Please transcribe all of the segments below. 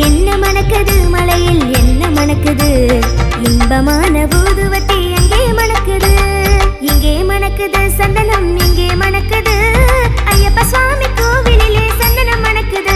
என்ன மணக்குது மலையில் என்ன மணக்குது இன்பமான பூதுவத்தி அங்கே மணக்குது இங்கே மணக்குது சந்தனம் இங்கே மணக்குது ஐயப்ப சுவாமி கோவிலிலே சந்தனம் மணக்குது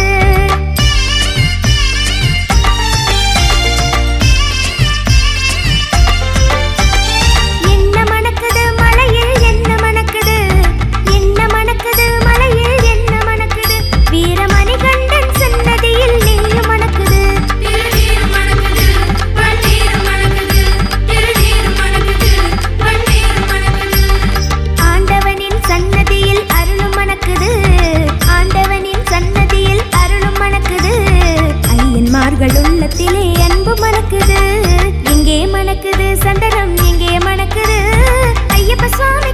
உள்ளத்திலே அன்பு மணக்குது இங்கே மணக்குது சந்தனம் இங்கே மணக்குது ஐயப்ப சுவாமி